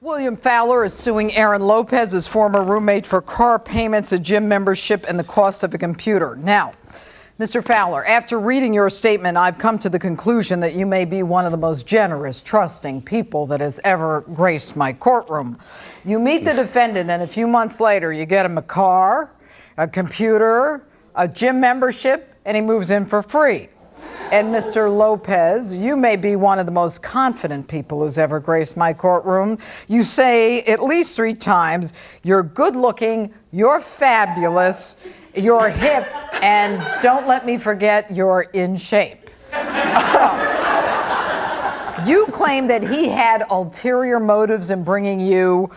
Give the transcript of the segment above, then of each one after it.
William Fowler is suing Aaron Lopez, his former roommate, for car payments, a gym membership, and the cost of a computer. Now, Mr. Fowler, after reading your statement, I've come to the conclusion that you may be one of the most generous, trusting people that has ever graced my courtroom. You meet the defendant, and a few months later, you get him a car, a computer, a gym membership, and he moves in for free. And Mr. Lopez, you may be one of the most confident people who's ever graced my courtroom. You say at least 3 times, you're good looking, you're fabulous, you're hip, and don't let me forget, you're in shape. So, you claim that he had ulterior motives in bringing you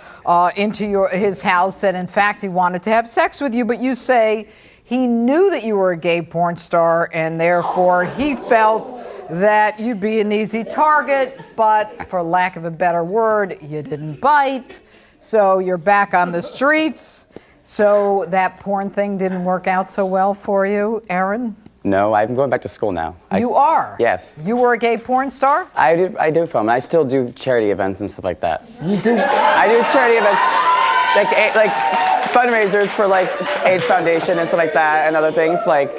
into his house, that in fact he wanted to have sex with you, but you say he knew that you were a gay porn star, and therefore he felt that you'd be an easy target, but for lack of a better word, you didn't bite, so you're back on the streets. So that porn thing didn't work out so well for you, Aaron? No, I'm going back to school now. You are? Yes. You were a gay porn star? I do film. I still do charity events and stuff like that. You do? I do charity events, like fundraisers for like AIDS Foundation and stuff like that, and other things. Like,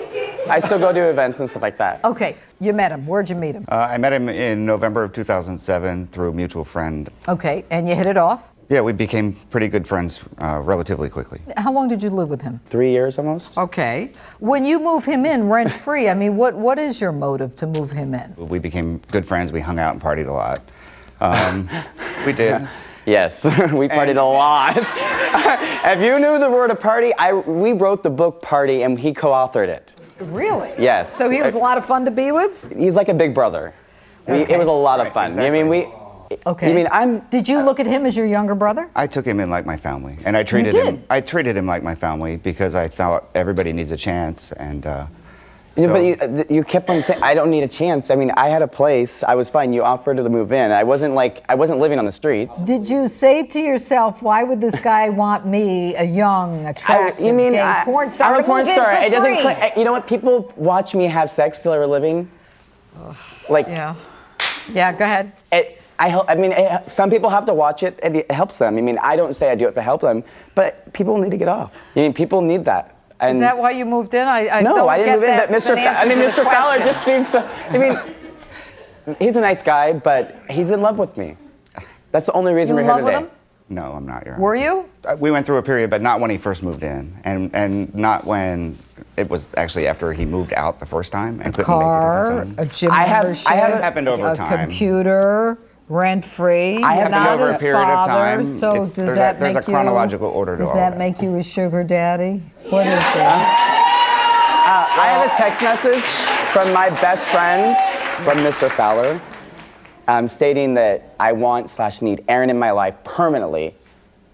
I still go do events and stuff like that. Okay, you met him. Where'd you meet him? I met him in November of 2007 through a mutual friend. Okay, and you hit it off? Yeah, we became pretty good friends relatively quickly. How long did you live with him? 3 years almost. Okay. When you move him in rent-free, I mean, what is your motive to move him in? We became good friends. We hung out and partied a lot. We did. Yes, we partied a lot. If you knew the word of party, we wrote the book Party, and he co-authored it. Really? Yes. So he was a lot of fun to be with? He's like a big brother. Okay. It was a lot of fun. Exactly. I mean, Okay. You mean Did you look at him as your younger brother? I took him in like my family, and I treated him like my family because I thought everybody needs a chance, and But you kept on saying, I don't need a chance. I mean, I had a place. I was fine. You offered to move in. I wasn't living on the streets. Did you say to yourself, why would this guy want me, a young, attractive, gay porn star? I'm a porn star. It doesn't. You know what? People watch me have sex till they're living. Like. Yeah. Yeah. Go ahead. Some people have to watch it, and it helps them. I mean, I don't say I do it to help them, but people need to get off. I mean, people need that. And is that why you moved in? No, I didn't move in. But Mr. Fowler just seems so. I mean, he's a nice guy, but he's in love with me. That's the only reason we're here today. You in love with him? no, I'm not. Were you? We went through a period, but not when he first moved in, and not when it was actually after he moved out the first time and couldn't make it on his own. A gym membership, I have happened over time. A computer. Rent-free. I have not over a his period of father, time. So There's make a chronological order to all Does that of make you a sugar daddy? What is it? I have a text message from my best friend, from Mr. Fowler, stating that I want/need Aaron in my life permanently.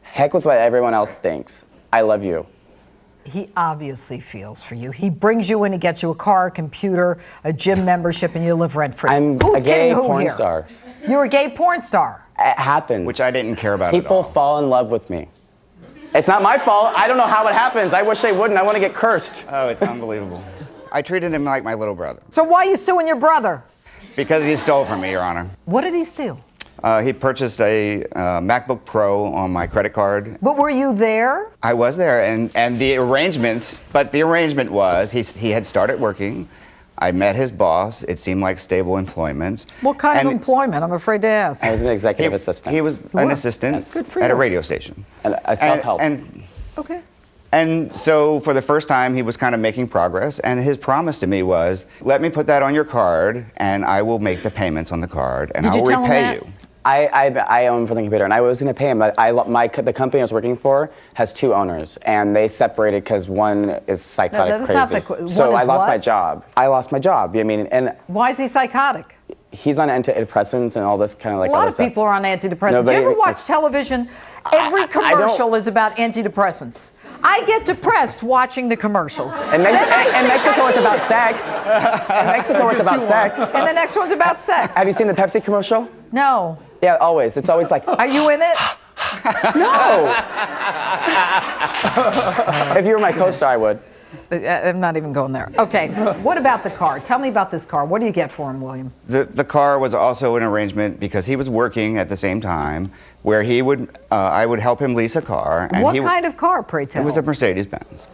Heck with what everyone else thinks. I love you. He obviously feels for you. He brings you in, he gets you a car, a computer, a gym membership, and you live rent-free. I'm Who's a gay kidding who porn here? star. You're a gay porn star. It happens. Which I didn't care about People at all. fall in love with me. It's not my fault. I don't know how it happens. I wish they wouldn't. I want to get cursed. Oh, it's unbelievable. I treated him like my little brother. So why are you suing your brother? Because he stole from me, Your Honor. What did he steal? He purchased a MacBook Pro on my credit card. But were you there? I was there, and the arrangement was he had started working. I met his boss. It seemed like stable employment. What kind of employment? I'm afraid to ask. I was an executive assistant. He was an assistant Yes. at a radio station. And a self-help. Okay. And so for the first time, he was kind of making progress, and his promise to me was, let me put that on your card, and I will make the payments on the card, and I will repay you. I own for the computer, and I was going to pay him, but the company I was working for has 2 owners, and they separated because one is psychotic that's crazy. not the So one I is lost what? my job. I lost my job. I mean, and Why is he psychotic? he's on antidepressants and all this kind of like A lot other of stuff. people are on antidepressants. No, Do you but ever watch television? Every I don't- commercial is about antidepressants. I get depressed watching the commercials. In Mexico, it's about sex. In Mexico, it's about sex. And the next one's about sex. Have you seen the Pepsi commercial? No. Yeah, always. It's always like, Are you in it? no. If you were my co-star, I would. I'm not even going there. Okay, what about the car? Tell me about this car. What do you get for him, William? The car was also an arrangement because he was working at the same time, where he would I would help him lease a car. And What kind of car, pray tell? It was a Mercedes-Benz.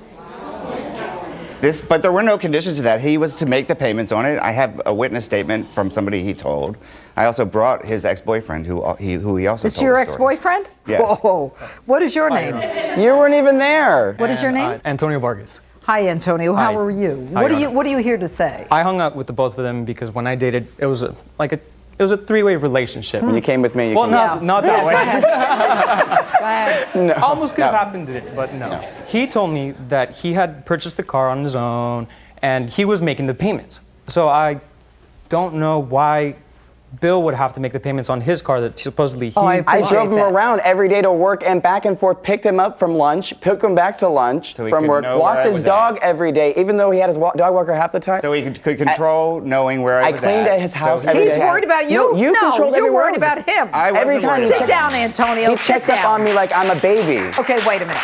But there were no conditions to that. He was to make the payments on it. I have a witness statement from somebody he told. I also brought his ex-boyfriend, who he also. Is your ex-boyfriend? Yes. Whoa. What is your name? You weren't even there. What is your name? Antonio Vargas. Hi, Antonio. How Hi. are you? Hi, Your Honor. What are you here to say? I hung out with the both of them because when I dated, it was a three-way relationship. When you came with me, you Well, came Yeah. not that way. Go ahead. No. Almost could have No. happened, but no. He told me that he had purchased the car on his own and he was making the payments. So I don't know why Bill would have to make the payments on his car that supposedly he. Oh, I I appreciate drove him that. around every day to work and back and forth, picked him up from lunch, took him back to lunch So he from could work, know where walked I his was dog at. every day, even though he had his dog walker half the time. So he could control knowing where I I was cleaned at. at his house So every He's day. worried about you? No, you controlled you're everywhere worried I was. about him. I wasn't Every time worried he Sit about down, him. Antonio. He Sit checks up down. on me like I'm a baby. Okay, wait a minute.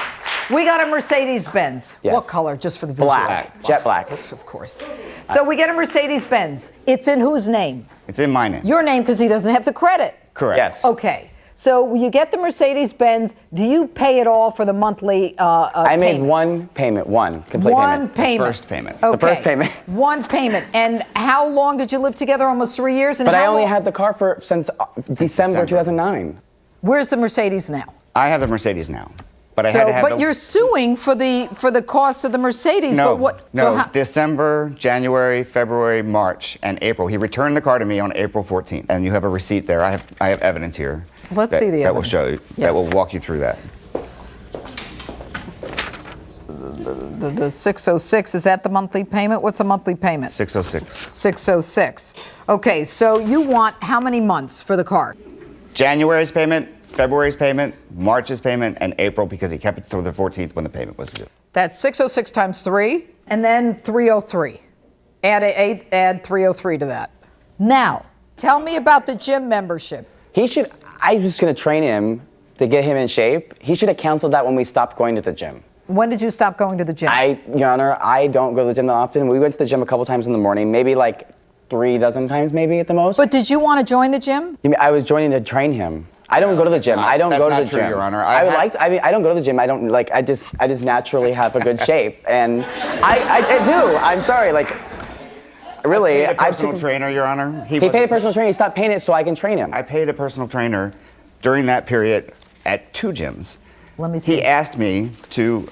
We got a Mercedes-Benz. Yes. What color, just for the visual? Black, jet black. Of course. So we get a Mercedes-Benz. It's in whose name? It's in my name. Your name, because he doesn't have the credit. Correct. Yes. Okay. So you get the Mercedes-Benz. Do you pay it all for the monthly I made payments? one payment, one complete One payment. payment. first payment. Okay. The first payment. One payment. And how long did you live together? Almost 3 years? And But I how only long- had the car since December December. 2009. Where's the Mercedes now? I have the Mercedes now, but I had to have but the. you're suing for the cost of the Mercedes. No, But what? no. So how, December, January, February, March, and April. He returned the car to me on April 14th, and you have a receipt there. I have evidence here. Let's that- see the that will evidence. show you. That will Yes. walk you through that. the 606, is that the monthly payment? What's a monthly payment? 606. 606. Okay, so you want how many months for the car? January's payment, February's payment, March's payment, and April because he kept it till the 14th when the payment was due. That's 606 times 3, and then 303. Add 303 to that. Now, tell me about the gym membership. I was just gonna train him to get him in shape. He should have canceled that when we stopped going to the gym. When did you stop going to the gym? Your Honor, I don't go to the gym that often. We went to the gym a couple times in the morning, maybe like 3 dozen times maybe at the most. But did you want to join the gym? You mean, I was joining to train him. I don't go to the gym. not- I don't that's go to not the true, gym. Your Honor. I don't go to the gym. I don't like. I just naturally have a good shape, and I do. I'm sorry. Like, really, I paid a personal took- trainer, Your Honor. He paid a personal trainer. He stopped paying it so I can train him. I paid a personal trainer during that period at 2 gyms. Let me see. He asked me to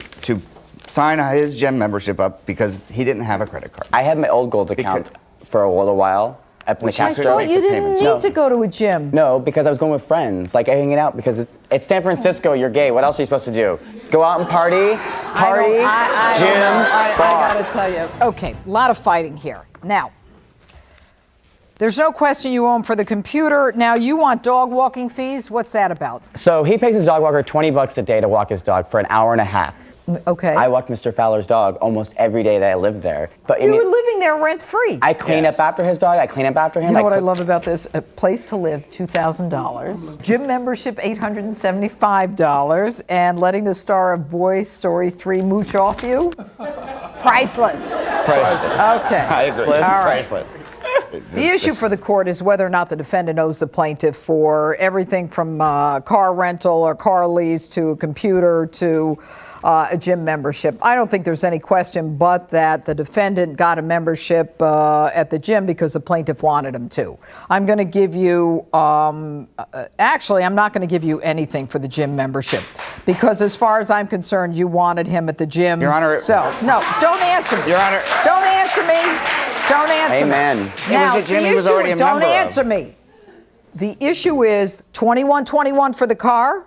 sign his gym membership up because he didn't have a credit card. I had my old gold account for a little while at Which the I I Castro. couldn't thought make you the didn't payments. need No. to go to a gym. No, because I was going with friends, like hanging out. Because it's San Francisco. You're gay. What else are you supposed to do? Go out and party, I don't gym, know. I bar. got to tell you. Okay, a lot of fighting here. Now, there's no question you owe him for the computer. Now, you want dog walking fees? What's that about? So he pays his dog walker $20 a day to walk his dog for an hour and a half. Okay. I walked Mr. Fowler's dog almost every day that I lived there. But I You mean, were living there rent-free. I clean Yes. up after his dog. I clean up after him. You know what I cook- love about this? A place to live, $2,000. Gym membership, $875. And letting the star of Boy Story 3 mooch off you? Priceless. Priceless. Okay. I agree. All right. Priceless. The issue for the court is whether or not the defendant owes the plaintiff for everything from car rental or car lease to a computer to a gym membership. I don't think there's any question but that the defendant got a membership at the gym because the plaintiff wanted him to. I'm going to give you, actually, I'm not going to give you anything for the gym membership because as far as I'm concerned, you wanted him at the gym. Your Honor, So, no, don't answer me. Your Honor. Don't answer me. Don't answer Amen. me. It was Now, the gym the he was issue- already a don't member of. answer me. The issue is 2121 for the car,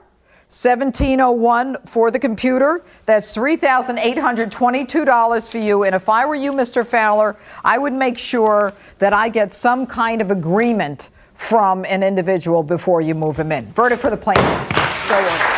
1701 for the computer. That's $3,822 for you. And if I were you, Mr. Fowler, I would make sure that I get some kind of agreement from an individual before you move him in. Verdict for the plaintiff. So ordered.